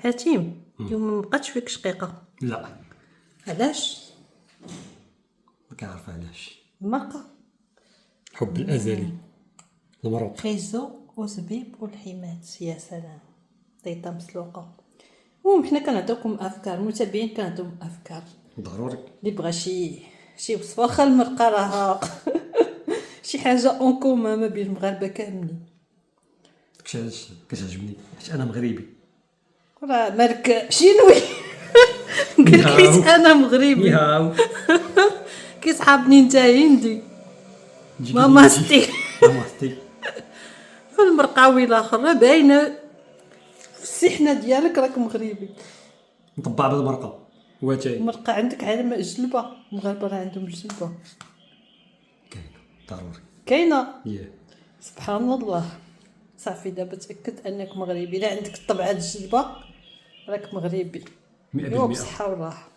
حاتم اليوم ما بقاتش فيك شقيقه. لا علاش؟ ما كنعرف علاش. المرقه. حب الازلي المروق. خيزو وزبيب والحمات، يا سلام، طيطه مسلوقه. المهم حنا كنعطيوكم افكار، المتابعين كنعطيوهم افكار ضروري. اللي بغى شي وصفه، واخا المرقه راها شي حاجه اون كومون ما بين المغاربه كاملين. داكشي علاش كتعجبني حيت انا مغربي. راه مالك شينوي قال حيت انا مغربي، نيهاو كيصحابني انت هندي. ماماستي. ماماستي. المرقاوي الاخر راه باينه في السحنه ديالك راك مغربي. مطبع بالمرقه واتاي المرقه عندك على جلبه، المغاربه راه عندهم جلبه كاين ضروري. كاينه. ياه سبحان الله. صافي دابا تاكد انك مغربي، الا عندك الطبعه الجلبه راك مغربي. 100%. ايوا بصحه والراحه.